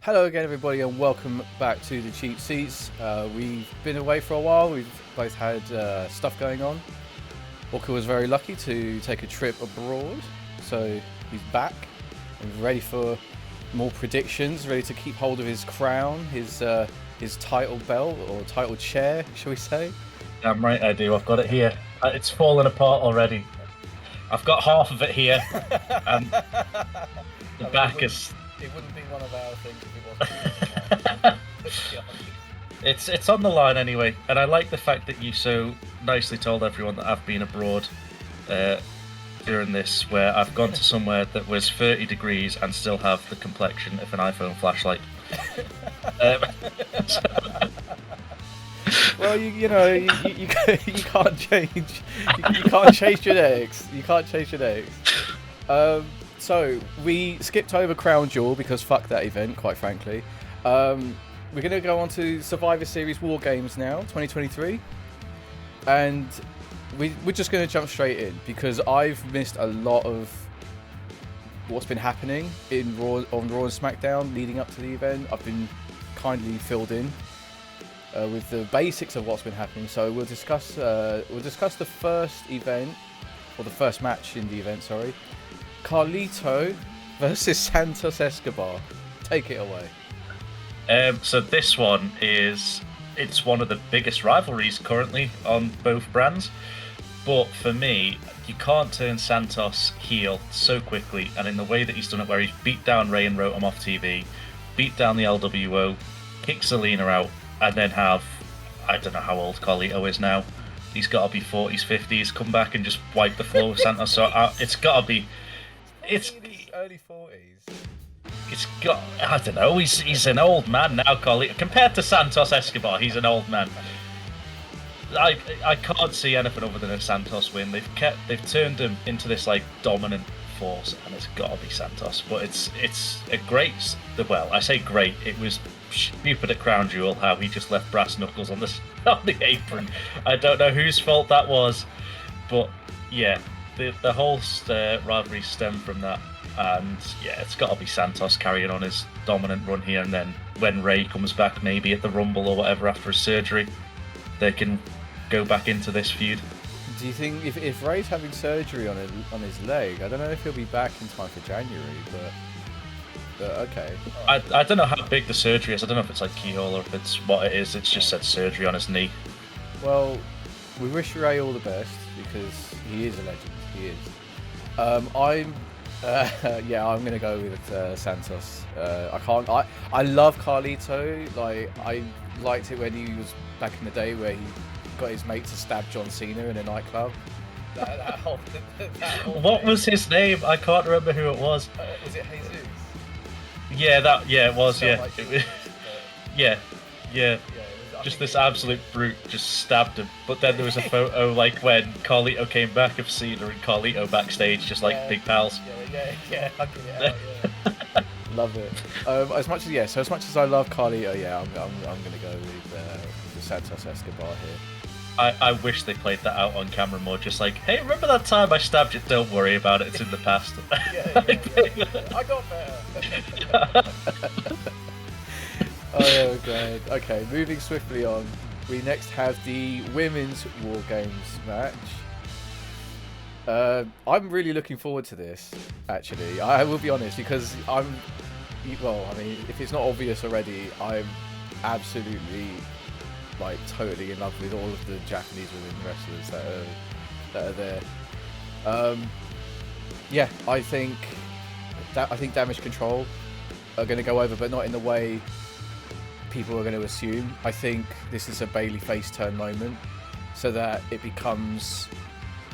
Hello again, everybody, and welcome back to the Cheap Seats. We've been away for a while. We've both had stuff going on. Walker was very lucky to take a trip abroad, so he's back and ready for more predictions, ready to keep hold of his crown, his title belt or title chair, shall we say? Damn right I do. I've got it here. It's fallen apart already. I've got half of it here, and the back is. It wouldn't be one of our things if it wasn't. It's on the line anyway, and I like the fact that you so nicely told everyone that I've been abroad during this, where I've gone to somewhere that was 30 degrees and still have the complexion of an iPhone flashlight. Well, you can't change. You can't change genetics. You can't change genetics. So we skipped over Crown Jewel because fuck that event, quite frankly. We're gonna go on to Survivor Series War Games now, 2023, and we're just gonna jump straight in because I've missed a lot of what's been happening on Raw and SmackDown leading up to the event. I've been kindly filled in with the basics of what's been happening. So we'll discuss the first event, or the first match in the event. Sorry, Carlito versus Santos Escobar. Take it away. So this one it's one of the biggest rivalries currently on both brands. But for me, you can't turn Santos heel so quickly, and in the way that he's done it, where he's beat down Ray and wrote him off TV, beat down the LWO, kicked Selena out, and then have, I don't know how old Carlito is now. He's got to be 40s, 50s, come back and just wipe the floor with Santos. So it's got to be... It's early 40s. It's got... I don't know, he's an old man now, Carlito. Compared to Santos Escobar, he's an old man. I can't see anything other than a Santos win. They've turned him into this like dominant force, and it's got to be Santos. But it's a great... Well, I say great, it was stupid at Crown Jewel how he just left brass knuckles on the apron. I don't know whose fault that was, but yeah, the whole rivalry stemmed from that, and yeah, it's got to be Santos carrying on his dominant run here, and then when Ray comes back, maybe at the Rumble or whatever after his surgery, they can go back into this feud. Do you think if Ray's having surgery on his leg, I don't know if he'll be back in time for January, but okay. I don't know how big the surgery is. I don't know if it's like keyhole or if it's what it is. It's just said surgery on his knee. Well, we wish Ray all the best because he is a legend. He is. I'm gonna go with Santos. I love Carlito. Like I liked it when he was back in the day where he got his mate to stab John Cena in a nightclub. What was his name? I can't remember who it was. Was it Jesus? Yeah, it was. Yeah, Like it was, yeah. Just this absolute brute just stabbed him. But then there was a photo like when Carlito came back of Cena and Carlito backstage, just like big pals. Yeah, hugging it out, yeah. Love it. As much as I love Carlito, I'm gonna go with the Santos Escobar here. I wish they played that out on camera more, just like, hey, remember that time I stabbed you? Don't worry about it, it's in the past. Yeah. I got better. Oh god. Okay, moving swiftly on. We next have the women's War Games match. I'm really looking forward to this, actually. I will be honest, because if it's not obvious already, I'm absolutely totally in love with all of the Japanese women wrestlers that are there. I think Damage Control are going to go over, but not in the way people are going to assume. I think this is a Bayley face turn moment, so that it becomes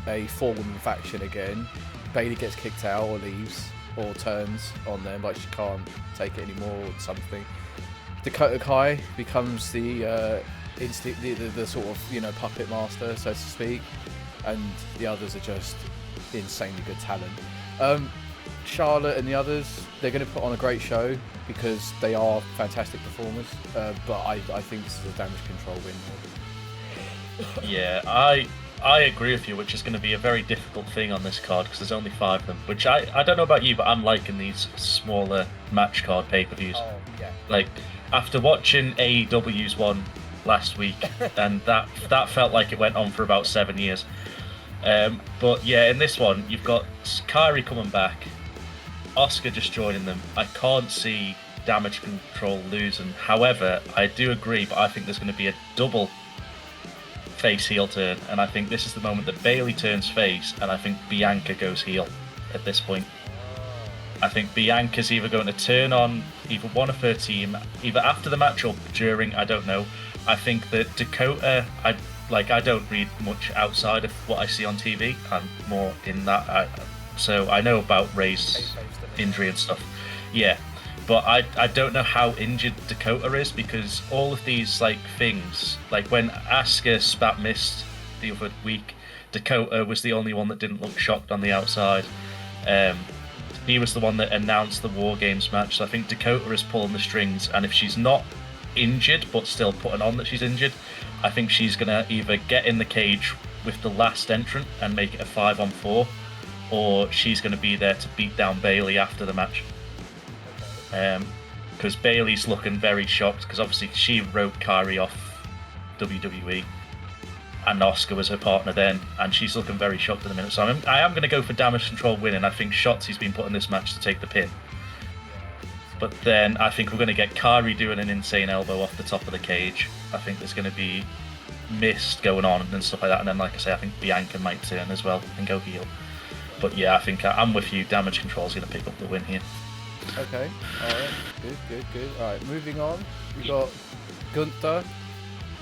a four-woman faction again. Bayley gets kicked out or leaves or turns on them, like she can't take it anymore or something. Dakota Kai becomes the sort of puppet master, so to speak, and the others are just insanely good talent. Charlotte and the others, they're going to put on a great show because they are fantastic performers, but I think this is a Damage Control win. Yeah, I agree with you, which is going to be a very difficult thing on this card because there's only 5 of them. Which I don't know about you, but I'm liking these smaller match card pay-per-views. Oh, yeah. Like after watching AEW's one last week, and that felt like it went on for about 7 years. But yeah, in this one, you've got Kairi coming back, Asuka just joining them. I can't see Damage Control losing. However, I do agree, but I think there's going to be a double face heel turn, and I think this is the moment that Bayley turns face, and I think Bianca goes heel at this point. I think Bianca's either going to turn on either one of her team, either after the match or during, I don't know. I think that Dakota, I don't read much outside of what I see on TV. I'm more in that, so I know about Ray's injury and stuff. Yeah, but I don't know how injured Dakota is, because all of these things, like when Asuka spat mist the other week, Dakota was the only one that didn't look shocked on the outside. He was the one that announced the War Games match, so I think Dakota is pulling the strings, and if she's not injured but still putting on that she's injured, I think she's going to either get in the cage with the last entrant and make it a 5-on-4, or she's going to be there to beat down Bayley after the match. Because Bayley's looking very shocked, because obviously she wrote Kairi off WWE, and Asuka was her partner then, and she's looking very shocked at the minute. So I am going to go for Damage Control winning. I think Shotzi's been put in this match to take the pin. But then I think we're going to get Kairi doing an insane elbow off the top of the cage. I think there's going to be mist going on and stuff like that. And then, like I say, I think Bianca might turn as well and go heel. But yeah, I think I'm with you. Damage Control's going to pick up the win here. Okay, alright, good. Alright, moving on, we got Gunther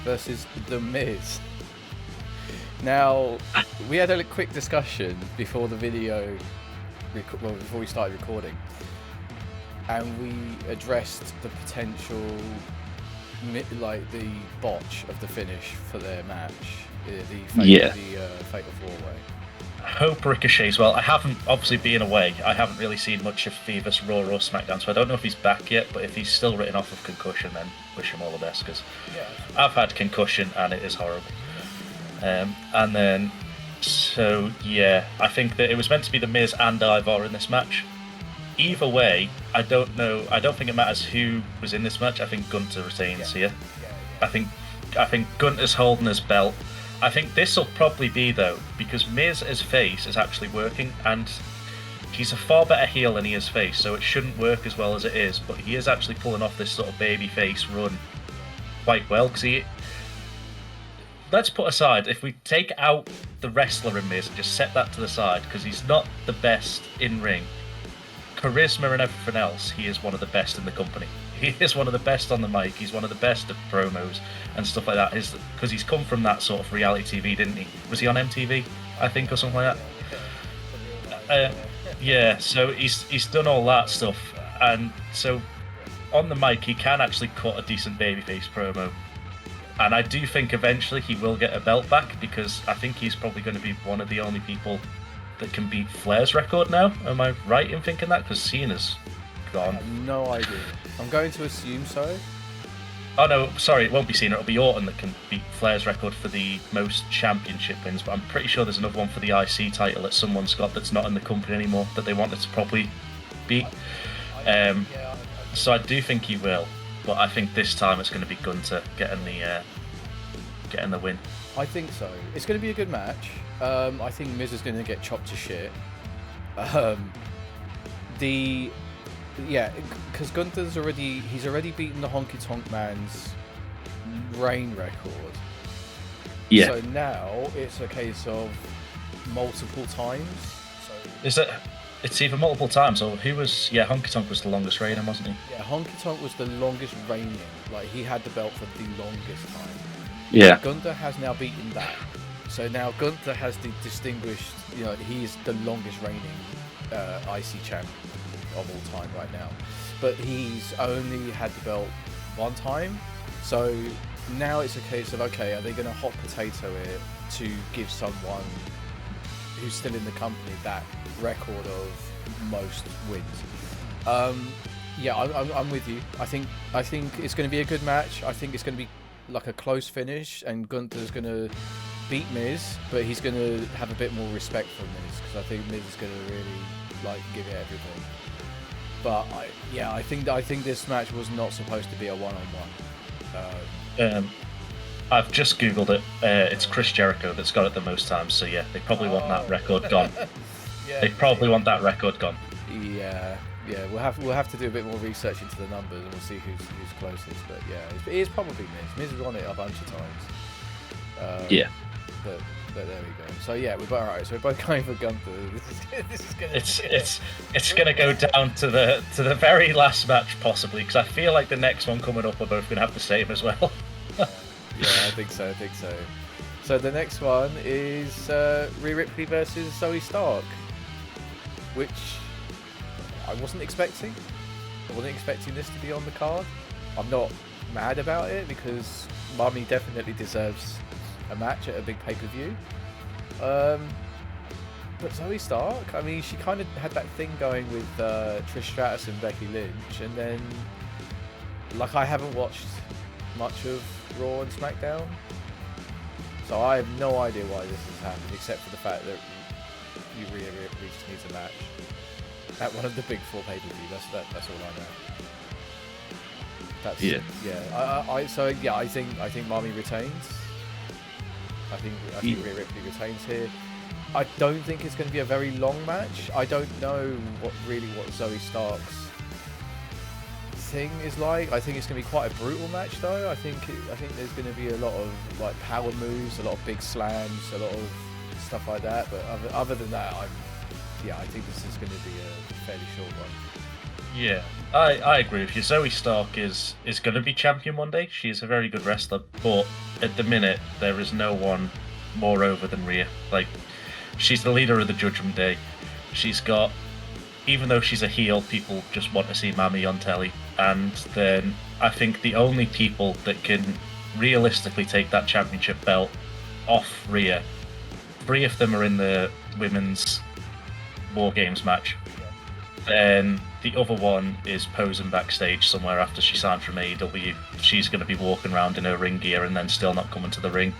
versus The Miz. Now, we had a quick discussion before the video, before we started recording, and we addressed the potential, the botch of the finish for their match, the Fatal 4-Way. Hope Ricochet as well. I haven't, obviously being away, I haven't really seen much of Phoebus Raw or SmackDown, so I don't know if he's back yet, but if he's still written off of concussion, then wish him all the best, because I've had concussion and it is horrible. And then, so yeah, I think that it was meant to be The Miz and Ivar in this match. Either way, I don't think it matters who was in this match. I think Gunther retains here. I think Gunther's holding his belt. I think this will probably be, though, because Miz as face is actually working, and he's a far better heel than he is face, so it shouldn't work as well as it is, but he is actually pulling off this sort of baby face run quite well, because let's put aside, if we take out the wrestler in Miz and just set that to the side, because he's not the best in ring, charisma and everything else, he is one of the best in the company. He is one of the best on the mic. He's one of the best at promos and stuff like that. Because he's come from that sort of reality TV, didn't he? Was he on MTV, I think, or something like that? Yeah. So he's done all that stuff, and so on the mic he can actually cut a decent babyface promo. And I do think eventually he will get a belt back, because I think he's probably going to be one of the only people that can beat Flair's record now. Am I right in thinking that? Because Cena's gone. No idea. I'm going to assume so. Oh no, sorry, it won't be Cena, it'll be Orton that can beat Flair's record for the most championship wins, but I'm pretty sure there's another one for the IC title that someone's got that's not in the company anymore that they wanted to probably beat. So I do think he will, but I think this time it's going to be Gunther getting the win. I think so. It's going to be a good match. I think Miz is going to get chopped to shit. Because Gunther's already beaten the Honky Tonk Man's reign record. Yeah. So now it's a case of multiple times. It's either multiple times or who was? Yeah, Honky Tonk was the longest reigning, wasn't he? Yeah, Honky Tonk was the longest reigning. Like, he had the belt for the longest time. Yeah. Gunther has now beaten that. So now Gunther has the distinguished. He's the longest reigning IC champ of all time right now, but he's only had the belt one time. So now it's a case of, okay, are they going to hot potato it to give someone who's still in the company that record of most wins? I'm with you. I think it's going to be a good match. I think it's going to be like a close finish, and Gunther's going to beat Miz, but he's going to have a bit more respect for Miz because I think Miz is going to really like give it everything. But I think this match was not supposed to be a one-on-one. I've just googled it. It's Chris Jericho that's got it the most times. So yeah, they probably want that record gone. They probably want that record gone. Yeah. We'll have to do a bit more research into the numbers and we'll see who's closest. But yeah, it is probably Miz. Miz has won it a bunch of times. Yeah. But there we go. So yeah, we're alright. So we're both going for Gunther. This is gonna. It's gonna go down to the very last match possibly because I feel like the next one coming up we're both gonna have the same as well. Yeah, I think so. So the next one is Rhea Ripley versus Zoe Stark, which I wasn't expecting. I wasn't expecting this to be on the card. I'm not mad about it because Mummy definitely deserves a match at a big pay-per-view. But Zoe Stark, I mean, she kind of had that thing going with Trish Stratus and Becky Lynch, and then like I haven't watched much of Raw and SmackDown, so I have no idea why this has happened, except for the fact that Rhea Ripley just needs a match at one of the big four pay-per-view. That's all I know. I think Mami retains. I think Rhea Ripley retains here. I don't think it's going to be a very long match. I don't know what Zoe Stark's thing is like. I think it's going to be quite a brutal match though. I think there's going to be a lot of like power moves, a lot of big slams, a lot of stuff like that. But other than that, I think this is going to be a fairly short one. Yeah, I agree with you. Zoe Stark is going to be champion one day. She is a very good wrestler, but at the minute there is no one more over than Rhea. Like, she's the leader of the Judgment Day. She's got, even though she's a heel, people just want to see Mami on telly. And then I think the only people that can realistically take that championship belt off Rhea, 3 of them are in the women's War Games match. Then the other one is posing backstage somewhere after she signed from AEW. She's going to be walking around in her ring gear and then still not coming to the ring.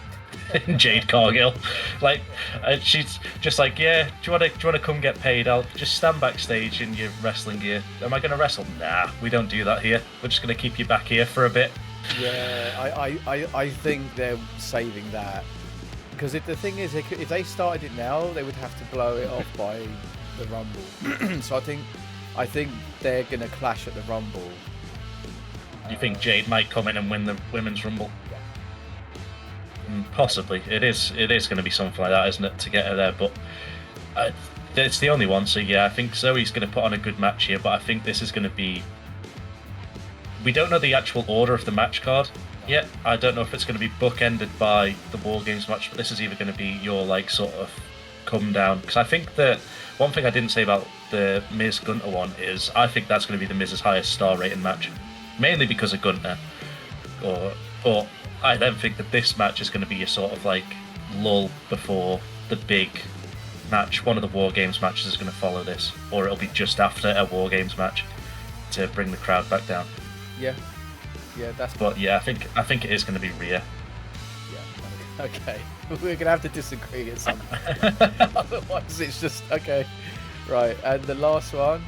Jade Cargill, like, she's just like, yeah, do you want to come get paid? I'll just stand backstage in your wrestling gear. Am I going to wrestle? Nah, we don't do that here. We're just going to keep you back here for a bit. Yeah, I think they're saving that because if the thing is, if they started it now, they would have to blow it off by the Rumble. So I think they're going to clash at the Rumble. You think Jade might come in and win the Women's Rumble? Possibly. It is going to be something like that, isn't it, to get her there? But it's the only one, so yeah, I think Zoe's going to put on a good match here, but I think this is going to be... We don't know the actual order of the match card yet. I don't know if it's going to be bookended by the War Games match, but this is either going to be your, like, sort of come down. Because I think that one thing I didn't say about the Miz Gunter one is I think that's going to be the Miz's highest star rating match, mainly because of Gunter. But I then think that this match is going to be a sort of like lull before the big match. One of the War Games matches is going to follow this, or it'll be just after a War Games match to bring the crowd back down. Yeah, that's. But yeah, I think it is going to be Rhea. Yeah. Okay. We're gonna have to disagree at some point. Otherwise, it's just okay. Right, and the last one,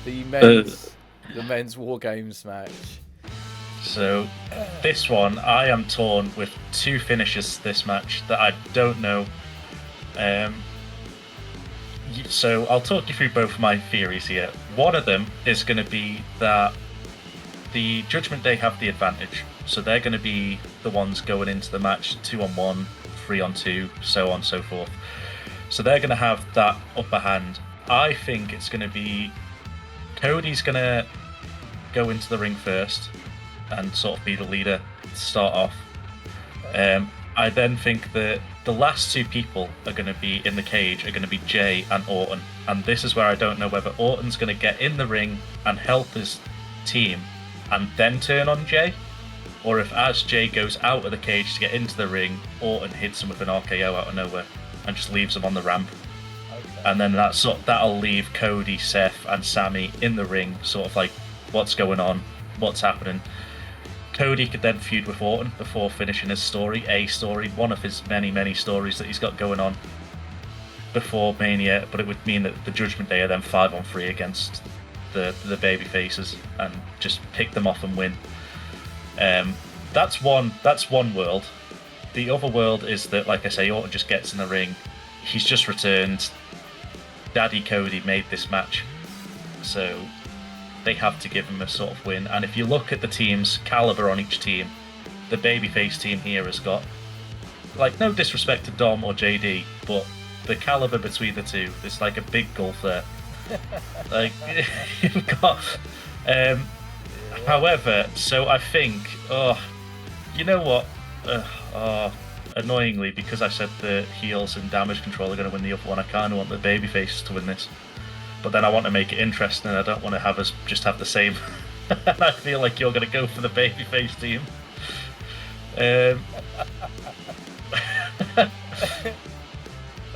the men's War Games match. So this one, I am torn with 2 finishes this match that I don't know. So I'll talk you through both my theories here. One of them is going to be that the Judgment Day have the advantage. So they're going to be the ones going into the match 2-on-1, 3-on-2, so on and so forth. So they're going to have that upper hand. I think it's going to be Cody's going to go into the ring first and sort of be the leader to start off. I then think that the last 2 people are going to be in the cage are going to be Jay and Orton. And this is where I don't know whether Orton's going to get in the ring and help his team and then turn on Jay, or if as Jay goes out of the cage to get into the ring, Orton hits him with an RKO out of nowhere and just leaves him on the ramp. Okay. And then that'll leave Cody, Seth and Sammy in the ring, sort of like, what's going on, what's happening. Cody could then feud with Orton before finishing his story, one of his many stories that he's got going on before Mania. But it would mean that the Judgment Day are then 5-on-3 against the baby faces and just pick them off and win. That's one world. The other world is that, like I say, Orton just gets in the ring. He's just returned. Daddy Cody made this match, so they have to give him a sort of win. And if you look at the team's caliber on each team, the babyface team here has got, like, no disrespect to Dom or JD, but the caliber between the two, there's like a big gulf there. Like, you've got. However, so I think, you know what? Annoyingly, because I said the heels and damage control are going to win the other one, I kind of want the babyfaces to win this. But then I want to make it interesting, and I don't want to have us just have the same. I feel like you're going to go for the babyface team.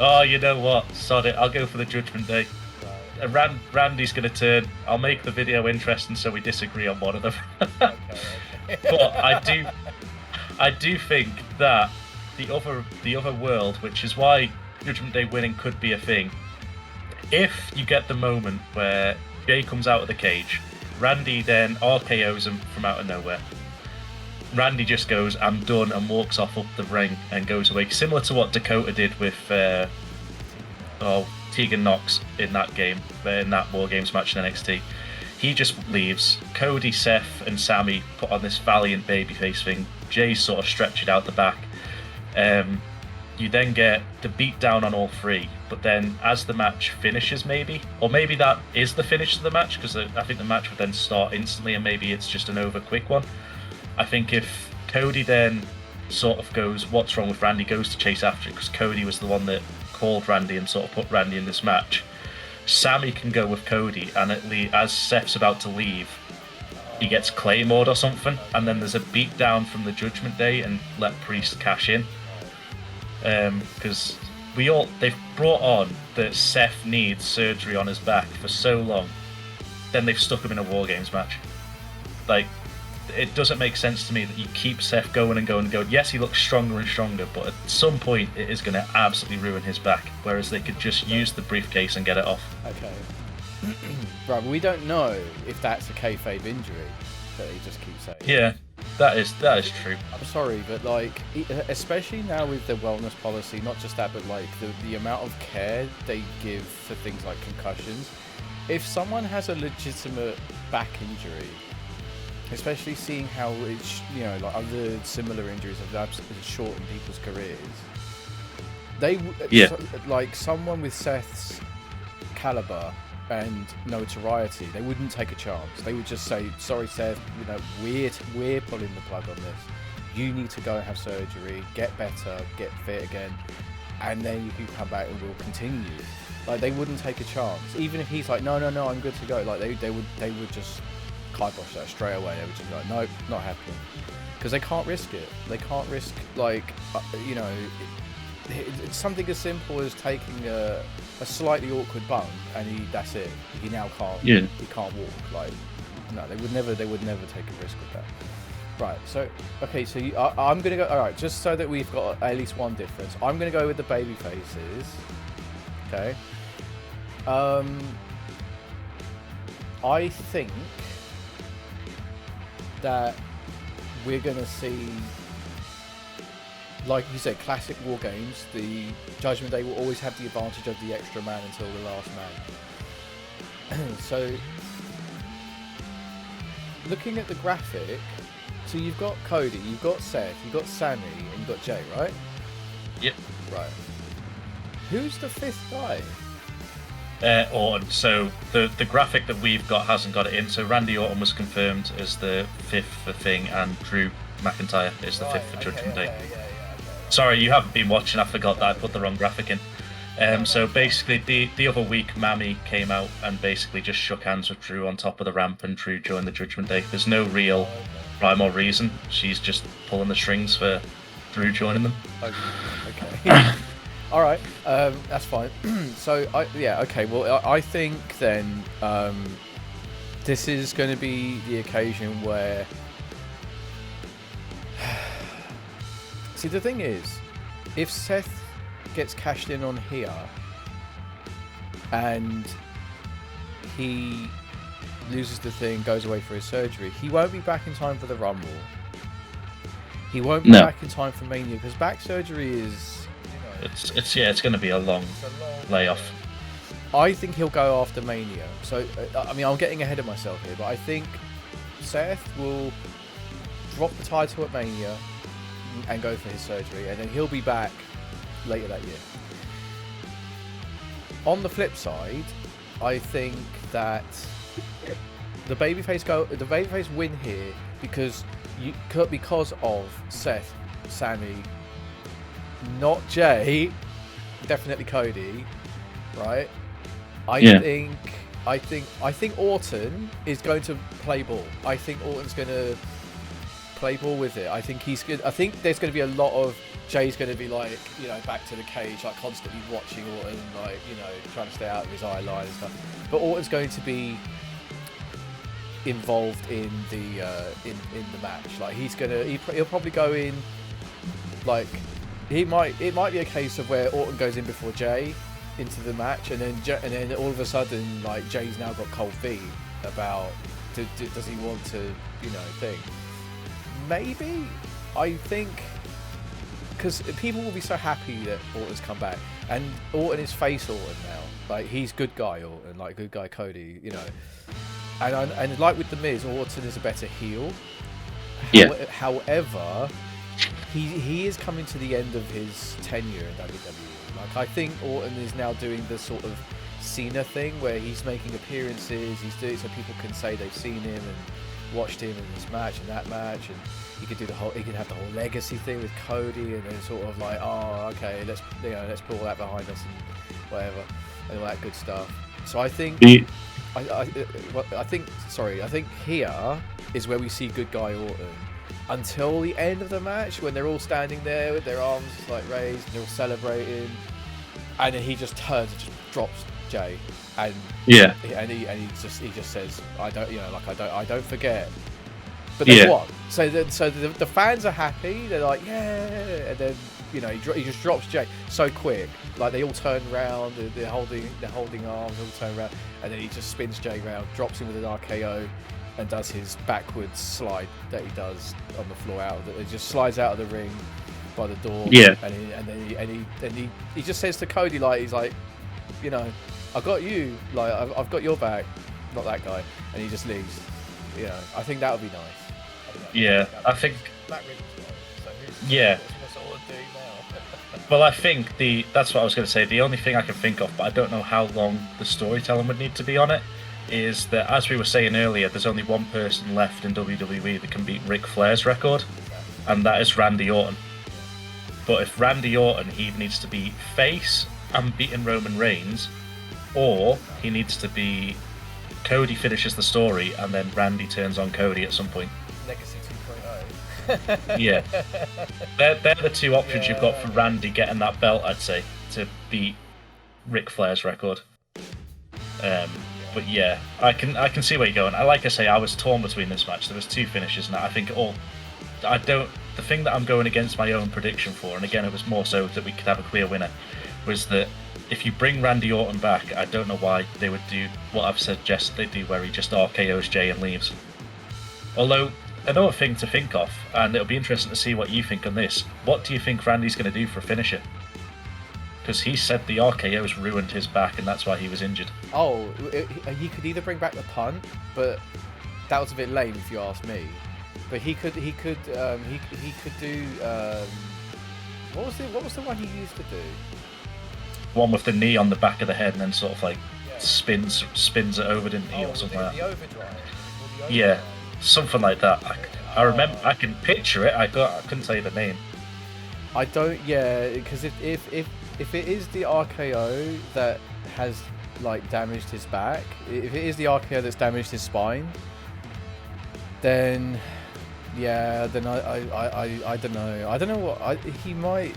Oh, you know what? Sod it. I'll go for the Judgment Day. Randy's going to turn. I'll make the video interesting so we disagree on one of them. But I do think that the other world, which is why Judgment Day winning could be a thing. If you get the moment where Jay comes out of the cage, Randy then RKO's him from out of nowhere. Randy just goes, "I'm done," and walks off up the ring and goes away, similar to what Dakota did with Tegan Knox in that game, in that War Games match in NXT. He just leaves. Cody, Seth, and Sammy put on this valiant babyface thing. Jay's sort of stretch it out the back. You then get the beat down on all three, but then as the match finishes, maybe that is the finish of the match, because I think the match would then start instantly, and maybe it's just an over quick one. I think if Cody then sort of goes, "What's wrong with Randy?" goes to chase after it, because Cody was the one that called Randy and sort of put Randy in this match. Sammy can go with Cody, and as Seth's about to leave, he gets Claymored or something, and then there's a beat down from the Judgment Day and let Priest cash in. Because they've brought on that Seth needs surgery on his back for so long, then they've stuck him in a War Games match. Like, it doesn't make sense to me that you keep Seth going and going and going. Yes, he looks stronger and stronger, but at some point it is going to absolutely ruin his back, whereas they could just use the briefcase and get it off. Okay. Right, but we don't know if that's a kayfabe injury that he just keeps saying. Yeah, that is true. I'm sorry, but like, especially now with the wellness policy, not just that, but like the amount of care they give for things like concussions. If someone has a legitimate back injury, especially seeing how it's, like other similar injuries have absolutely shortened people's careers, like someone with Seth's caliber and notoriety, they wouldn't take a chance. They would just say, "Sorry, Seth, we're pulling the plug on this. You need to go and have surgery, get better, get fit again, and then you can come back and we'll continue." Like, they wouldn't take a chance, even if he's like, "No, I'm good to go." Like, they would just kibosh that straight away. They would just be like, "Nope, not happening," because they can't risk it. They can't risk, like, it's something as simple as taking a slightly awkward bump, and that's it. He now can't. Yeah. He can't walk. Like, no, they would never take a risk with that. Right. So, okay. So I'm gonna go. All right. Just so that we've got at least one difference, I'm gonna go with the baby faces. Okay. I think that we're gonna see, like you said, classic War Games. The Judgment Day will always have the advantage of the extra man until the last man. So, looking at the graphic, so you've got Cody, you've got Seth, you've got Sammy, and you've got Jay, right? Yep. Right. Who's the fifth guy? Orton. So the graphic that we've got hasn't got it in. So Randy Orton was confirmed as the fifth for Thing, and Drew McIntyre is the fifth for Judgment Day. Okay. Sorry, you haven't been watching. I forgot that I put the wrong graphic in. So basically, the other week, Mammy came out and basically just shook hands with Drew on top of the ramp, and Drew joined the Judgment Day. There's no real rhyme or reason. She's just pulling the strings for Drew joining them. Okay. All right, that's fine. So, okay. Well, I think then this is going to be the occasion where See, the thing is, if Seth gets cashed in on here and he loses the thing, goes away for his surgery, he won't be back in time for the Rumble. He won't be back in time for Mania because back surgery is, you know, it's going to be a long layoff. I think he'll go after Mania. So I mean, I'm getting ahead of myself here, but I think Seth will drop the title at Mania and go for his surgery, and then he'll be back later that year. On the flip side, I think that the babyface win here because of Seth, Sammy, not Jay, definitely Cody, right? I think Orton is going to play ball. I think Orton's going to play ball with it. I think he's good. I think there's going to be a lot of Jay's going to be like, you know, back to the cage, like constantly watching Orton, like, you know, trying to stay out of his eye line and stuff. But Orton's going to be involved in the match. Like he'll probably go in. Like it might be a case of where Orton goes in before Jay into the match, and then all of a sudden, like, Jay's now got cold feet about does he want to, you know, thing. Maybe, I think, because people will be so happy that Orton's come back, and Orton is face Orton now. Like, he's good guy Orton, like good guy Cody, you know. And like with the Miz, Orton is a better heel. Yeah. However, he is coming to the end of his tenure in WWE. Like, I think Orton is now doing the sort of Cena thing where he's making appearances, he's doing it so people can say they've seen him and watched him in this match and that match, and he could have the whole legacy thing with Cody, and then sort of like, oh, okay, let's put all that behind us and whatever and all that good stuff. So I think I think here is where we see good guy Orton until the end of the match when they're all standing there with their arms like raised and they're all celebrating, and then he just turns and just drops Jay, and he just says, I don't forget. But then what? So the fans are happy. They're like, yeah, and then, you know, he just drops Jay so quick. Like, they all turn around, they're holding arms, they all turn around, and then he just spins Jay around, drops him with an RKO, and does his backwards slide that he does on the floor he just slides out of the ring by the door. Yeah. And he just says to Cody, like, he's like, you know, I got you, like, I've got your back, not that guy, and he just leaves. You know, I think that would be nice. Yeah, I think. Yeah. Well, I think that's what I was going to say. The only thing I can think of, but I don't know how long the storytelling would need to be on it, is that, as we were saying earlier, there's only one person left in WWE that can beat Ric Flair's record, and that is Randy Orton. But if Randy Orton, he needs to be face and beating Roman Reigns, or he needs to be Cody finishes the story and then Randy turns on Cody at some point. Legacy 2.0. Yeah. They're the two options you've got for Randy getting that belt, I'd say, to beat Ric Flair's record. But yeah, I can see where you're going. Like I say, I was torn between this match. There was two finishes, and I think the thing that I'm going against my own prediction for, and again, it was more so that we could have a clear winner, was that if you bring Randy Orton back, I don't know why they would do what I've suggested they do, where he just RKOs Jay and leaves. Although, another thing to think of, and it'll be interesting to see what you think on this, what do you think Randy's going to do for a finisher? Because he said the RKO's ruined his back and that's why he was injured. Oh, he could either bring back the punt, but that was a bit lame if you ask me. But he could do. What was the one he used to do? One with the knee on the back of the head and then sort of like spins it over, didn't he, or something like that? The overdrive. Yeah, something like that. I remember. I can picture it. I couldn't tell you the name. I don't. Yeah, because if it is the RKO that has like damaged his back, if it is the RKO that's damaged his spine, then yeah, then I don't know. I don't know what he might.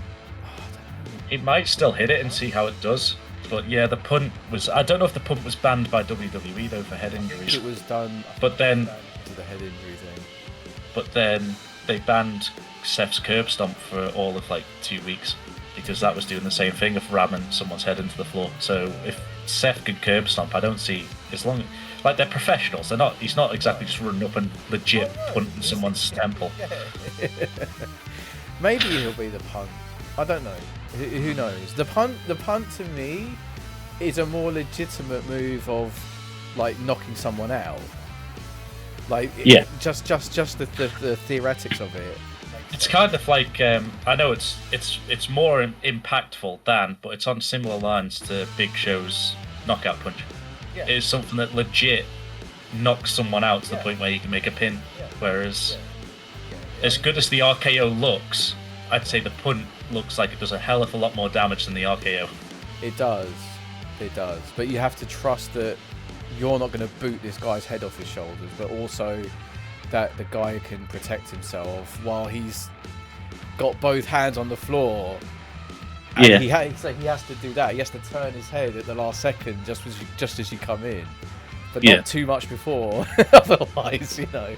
He might still hit it and see how it does. But yeah, the punt was. I don't know if the punt was banned by WWE though for head injuries. It was done. But then to the head injury thing. But then they banned Seth's curb stomp for all of like 2 weeks because that was doing the same thing of ramming someone's head into the floor. So if Seth could curb stomp, I don't see, as long like they're professionals. They're not. He's not exactly just running up and legit punting someone's temple. Maybe he'll be the punt. I don't know. Who knows? The punt to me is a more legitimate move of like knocking someone out. Like Yeah. just the theoretics of it. It's kind of like I know it's more impactful than, but it's on similar lines to Big Show's knockout punch. Yeah. It is something that legit knocks someone out to the point where you can make a pin. Whereas, as good as the RKO looks, I'd say the punt looks like it does a hell of a lot more damage than the RKO. It does. But you have to trust that you're not going to boot this guy's head off his shoulders, but also that the guy can protect himself while he's got both hands on the floor. And Yeah. he has to do that. He has to turn his head at the last second just as you come in, but Yeah. not too much before. Otherwise, you know.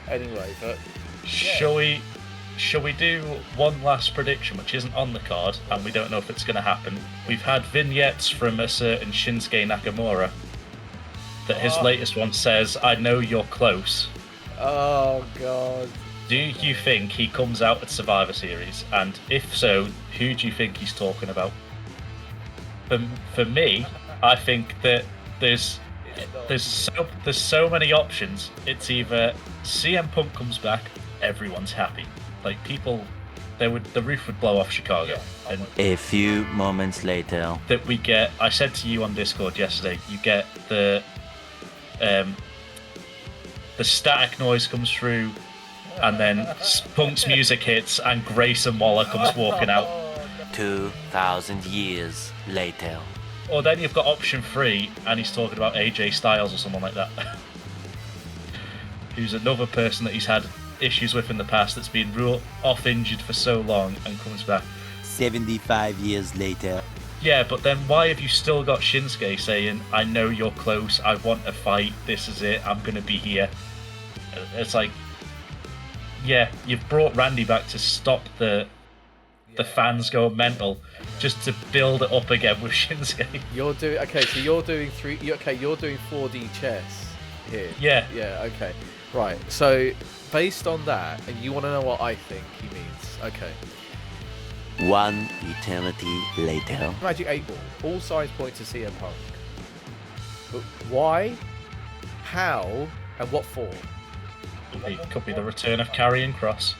Anyway, but Shall we do one last prediction, which isn't on the card, and we don't know if it's going to happen? We've had vignettes from a certain Shinsuke Nakamura that his latest one says, "I know you're close." oh god, Do you think he comes out at Survivor Series? And if so, who do you think he's talking about? For me, I think that there's so many options. It's either CM Punk comes back, everyone's happy. Like people, the roof would blow off Chicago. And A few moments later. that we get, I said to you on Discord yesterday, you get the static noise comes through, and then Punk's music hits, and Grayson Waller comes walking out. 2,000 years later. Or then you've got option 3, and he's talking about AJ Styles or someone like that, who's another person that he's had issues with in the past, that's been ruled off injured for so long and comes back. 75 years later. Yeah, but then why have you still got Shinsuke saying, "I know you're close, I want a fight, this is it, I'm gonna be here"? It's like, yeah, you've brought Randy back to stop the fans going mental, just to build it up again with Shinsuke. you're doing okay. So you're doing you're doing 4D chess here. Yeah. Yeah. Okay. Right. So based on that, and you want to know what I think he means? Okay. One eternity later. Magic 8 Ball. All signs point to CM Punk. But why, how, and what for? Could be the return of Karrion Kross.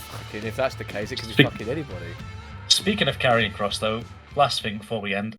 Fucking, if that's the case, it could be Speak- fucking anybody. Speaking of Karrion Kross, though, last thing before we end.